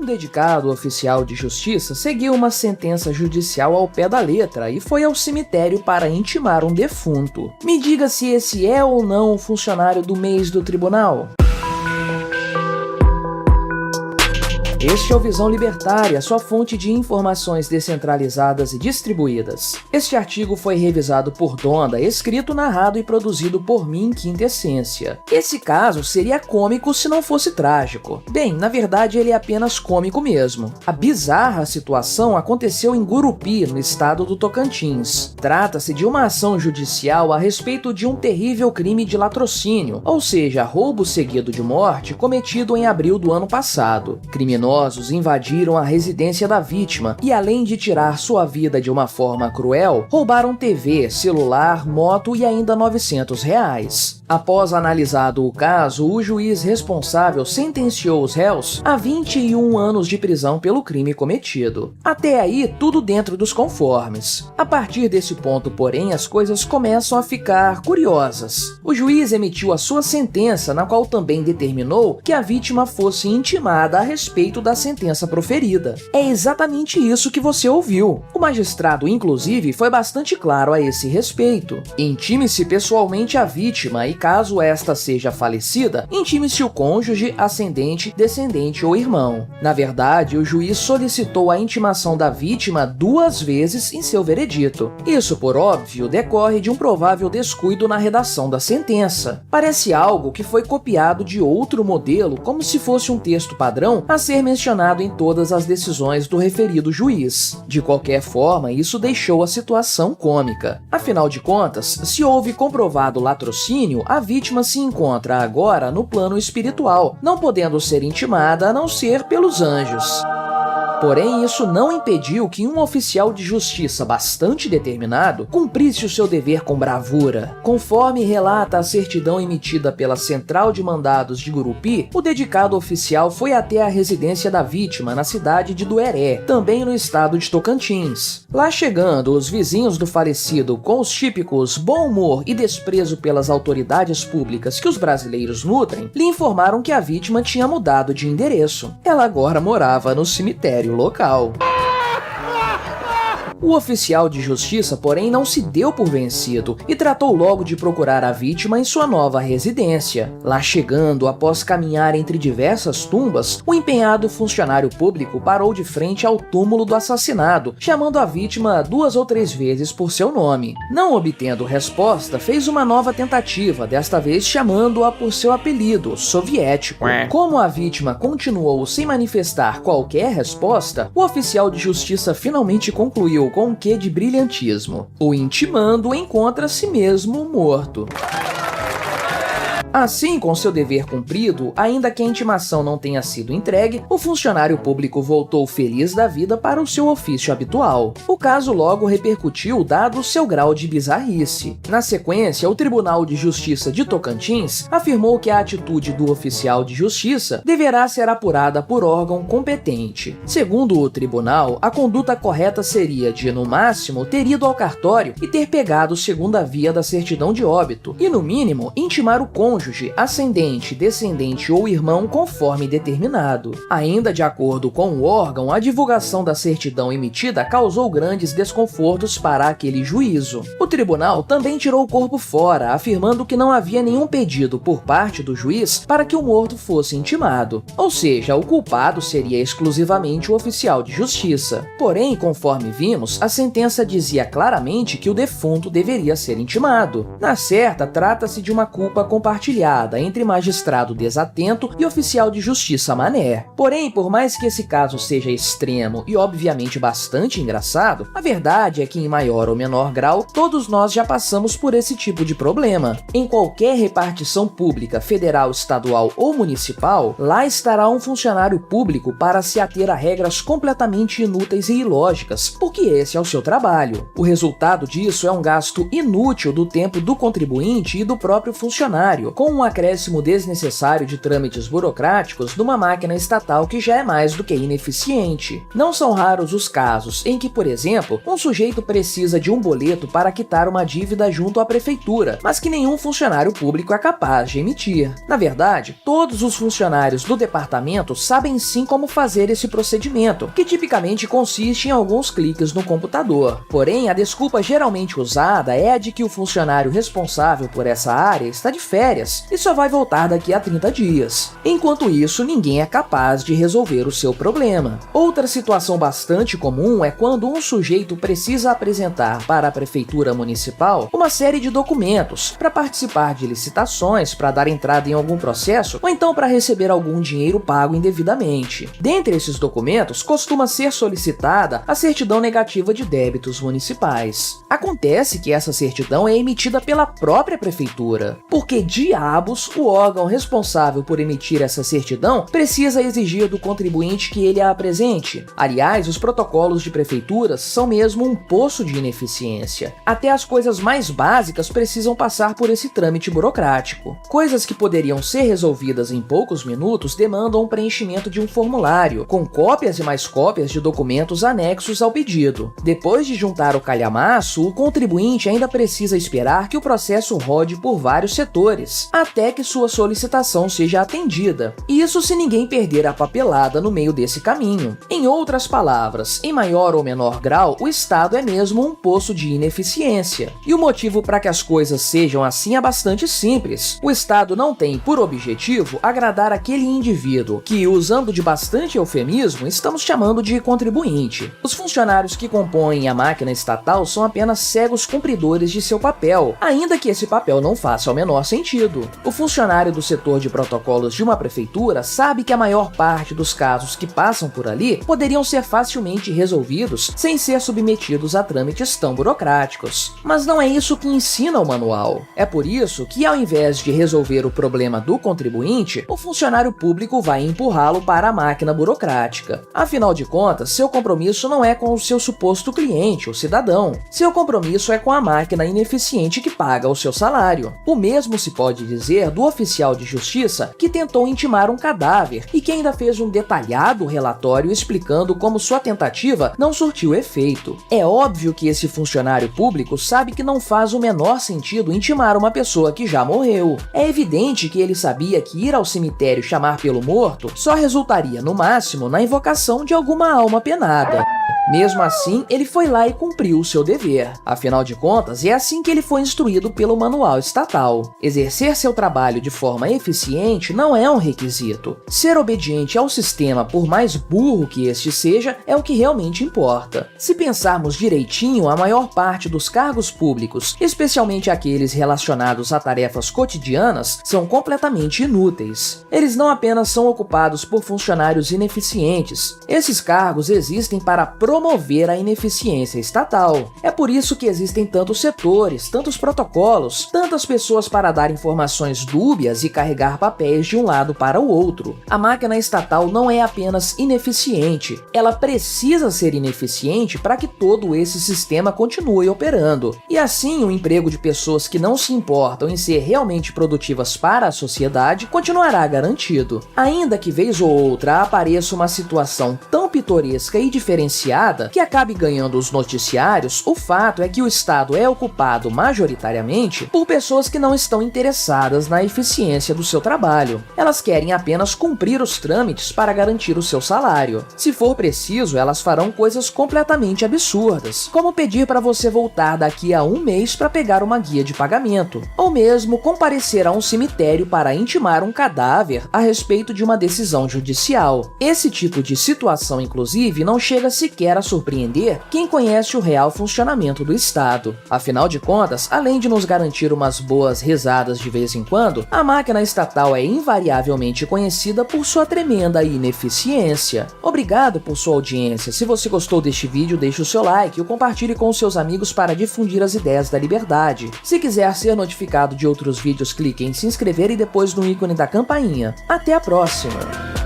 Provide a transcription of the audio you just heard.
Um dedicado oficial de justiça seguiu uma sentença judicial ao pé da letra e foi ao cemitério para intimar um defunto. Me diga se esse é ou não um funcionário do mês do tribunal. Este é o Visão Libertária, sua fonte de informações descentralizadas e distribuídas. Este artigo foi revisado por Donda, escrito, narrado e produzido por mim, Quinta Essência. Esse caso seria cômico se não fosse trágico. Bem, na verdade ele é apenas cômico mesmo. A bizarra situação aconteceu em Gurupi, no estado do Tocantins. Trata-se de uma ação judicial a respeito de um terrível crime de latrocínio, ou seja, roubo seguido de morte cometido em abril do ano passado. Criminosos invadiram a residência da vítima e, além de tirar sua vida de uma forma cruel, roubaram TV, celular, moto e ainda R$900. Após analisado o caso, o juiz responsável sentenciou os réus a 21 anos de prisão pelo crime cometido. Até aí, tudo dentro dos conformes. A partir desse ponto, porém, as coisas começam a ficar curiosas. O juiz emitiu a sua sentença, na qual também determinou que a vítima fosse intimada a respeito da sentença proferida. É exatamente isso que você ouviu. O magistrado, inclusive, foi bastante claro a esse respeito. Intime-se pessoalmente a vítima e, caso esta seja falecida, intime-se o cônjuge, ascendente, descendente ou irmão. Na verdade, o juiz solicitou a intimação da vítima 2 vezes em seu veredito. Isso, por óbvio, decorre de um provável descuido na redação da sentença. Parece algo que foi copiado de outro modelo, como se fosse um texto padrão a ser mencionado em todas as decisões do referido juiz. De qualquer forma, isso deixou a situação cômica. Afinal de contas, se houve comprovado latrocínio, a vítima se encontra agora no plano espiritual, não podendo ser intimada a não ser pelos anjos. Porém, isso não impediu que um oficial de justiça bastante determinado cumprisse o seu dever com bravura. Conforme relata a certidão emitida pela Central de Mandados de Gurupi, o dedicado oficial foi até a residência da vítima na cidade de Dueré, também no estado de Tocantins. Lá chegando, os vizinhos do falecido, com os típicos bom humor e desprezo pelas autoridades públicas que os brasileiros nutrem, lhe informaram que a vítima tinha mudado de endereço. Ela agora morava no cemitério local. O oficial de justiça, porém, não se deu por vencido e tratou logo de procurar a vítima em sua nova residência. Lá chegando, após caminhar entre diversas tumbas, o empenhado funcionário público parou de frente ao túmulo do assassinado, chamando a vítima 2 ou 3 vezes por seu nome. Não obtendo resposta, fez uma nova tentativa, desta vez chamando-a por seu apelido, soviético. Como a vítima continuou sem manifestar qualquer resposta, o oficial de justiça finalmente concluiu com um quê de brilhantismo. O intimando encontra-se mesmo morto. Assim, com seu dever cumprido, ainda que a intimação não tenha sido entregue, o funcionário público voltou feliz da vida para o seu ofício habitual. O caso logo repercutiu dado seu grau de bizarrice. Na sequência, o Tribunal de Justiça de Tocantins afirmou que a atitude do oficial de justiça deverá ser apurada por órgão competente. Segundo o tribunal, a conduta correta seria de, no máximo, ter ido ao cartório e ter pegado segunda via da certidão de óbito, e, no mínimo, intimar o cônjuge, ascendente, descendente ou irmão conforme determinado. Ainda de acordo com o órgão, a divulgação da certidão emitida causou grandes desconfortos para aquele juízo. O tribunal também tirou o corpo fora, afirmando que não havia nenhum pedido por parte do juiz para que o morto fosse intimado. Ou seja, o culpado seria exclusivamente o oficial de justiça. Porém, conforme vimos, a sentença dizia claramente que o defunto deveria ser intimado. Na certa, trata-se de uma culpa compartilhada entre magistrado desatento e oficial de justiça mané. Porém, por mais que esse caso seja extremo e obviamente bastante engraçado, a verdade é que em maior ou menor grau, todos nós já passamos por esse tipo de problema. Em qualquer repartição pública, federal, estadual ou municipal, lá estará um funcionário público para se ater a regras completamente inúteis e ilógicas, porque esse é o seu trabalho. O resultado disso é um gasto inútil do tempo do contribuinte e do próprio funcionário, com um acréscimo desnecessário de trâmites burocráticos numa máquina estatal que já é mais do que ineficiente. Não são raros os casos em que, por exemplo, um sujeito precisa de um boleto para quitar uma dívida junto à prefeitura, mas que nenhum funcionário público é capaz de emitir. Na verdade, todos os funcionários do departamento sabem sim como fazer esse procedimento, que tipicamente consiste em alguns cliques no computador. Porém, a desculpa geralmente usada é a de que o funcionário responsável por essa área está de férias e só vai voltar daqui a 30 dias. Enquanto isso, ninguém é capaz de resolver o seu problema. Outra situação bastante comum é quando um sujeito precisa apresentar para a prefeitura municipal uma série de documentos para participar de licitações, para dar entrada em algum processo ou então para receber algum dinheiro pago indevidamente. Dentre esses documentos, costuma ser solicitada a certidão negativa de débitos municipais. Acontece que essa certidão é emitida pela própria prefeitura. Por que diabos o órgão responsável por emitir essa certidão precisa exigir do contribuinte que ele a apresente? Aliás, os protocolos de prefeituras são mesmo um poço de ineficiência. Até as coisas mais básicas precisam passar por esse trâmite burocrático. Coisas que poderiam ser resolvidas em poucos minutos demandam o preenchimento de um formulário, com cópias e mais cópias de documentos anexos ao pedido. Depois de juntar o calhamaço, o contribuinte ainda precisa esperar que o processo rode por vários setores, até que sua solicitação seja atendida. Isso se ninguém perder a papelada no meio desse caminho. Em outras palavras, em maior ou menor grau, o Estado é mesmo um poço de ineficiência. E o motivo para que as coisas sejam assim é bastante simples. O Estado não tem por objetivo agradar aquele indivíduo que, usando de bastante eufemismo, estamos chamando de contribuinte. Os funcionários que compõem a máquina estatal são apenas cegos cumpridores de seu papel, ainda que esse papel não faça o menor sentido. O funcionário do setor de protocolos de uma prefeitura sabe que a maior parte dos casos que passam por ali poderiam ser facilmente resolvidos sem ser submetidos a trâmites tão burocráticos. Mas não é isso que ensina o manual. É por isso que, ao invés de resolver o problema do contribuinte, o funcionário público vai empurrá-lo para a máquina burocrática. Afinal de contas, seu compromisso não é com o seu suposto cliente, o cidadão. Seu compromisso é com a máquina ineficiente que paga o seu salário. O mesmo se pode dizer do oficial de justiça que tentou intimar um cadáver e que ainda fez um detalhado relatório explicando como sua tentativa não surtiu efeito. É óbvio que esse funcionário público sabe que não faz o menor sentido intimar uma pessoa que já morreu. É evidente que ele sabia que ir ao cemitério chamar pelo morto só resultaria, no máximo, na invocação de alguma alma penada. Mesmo assim, ele foi lá e cumpriu o seu dever. Afinal de contas, é assim que ele foi instruído pelo manual estatal. Exercer seu trabalho de forma eficiente não é um requisito. Ser obediente ao sistema, por mais burro que este seja, é o que realmente importa. Se pensarmos direitinho, a maior parte dos cargos públicos, especialmente aqueles relacionados a tarefas cotidianas, são completamente inúteis. Eles não apenas são ocupados por funcionários ineficientes. Esses cargos existem para promover a ineficiência estatal. É por isso que existem tantos setores, tantos protocolos, tantas pessoas para dar informações dúbias e carregar papéis de um lado para o outro. A máquina estatal não é apenas ineficiente, ela precisa ser ineficiente para que todo esse sistema continue operando. E assim, o emprego de pessoas que não se importam em ser realmente produtivas para a sociedade continuará garantido. Ainda que vez ou outra apareça uma situação tão pitoresca e diferenciada que acabe ganhando os noticiários, o fato é que o Estado é ocupado majoritariamente por pessoas que não estão interessadas na eficiência do seu trabalho. Elas querem apenas cumprir os trâmites para garantir o seu salário. Se for preciso, elas farão coisas completamente absurdas, como pedir para você voltar daqui a um mês para pegar uma guia de pagamento, ou mesmo comparecer a um cemitério para intimar um cadáver a respeito de uma decisão judicial. Esse tipo de situação, inclusive, não chega sequer a surpreender quem conhece o real funcionamento do Estado. Afinal de contas, além de nos garantir umas boas risadas de vez em quando, a máquina estatal é invariavelmente conhecida por sua tremenda ineficiência. Obrigado por sua audiência. Se você gostou deste vídeo, deixe o seu like e o compartilhe com seus amigos para difundir as ideias da liberdade. Se quiser ser notificado de outros vídeos, clique em se inscrever e depois no ícone da campainha. Até a próxima!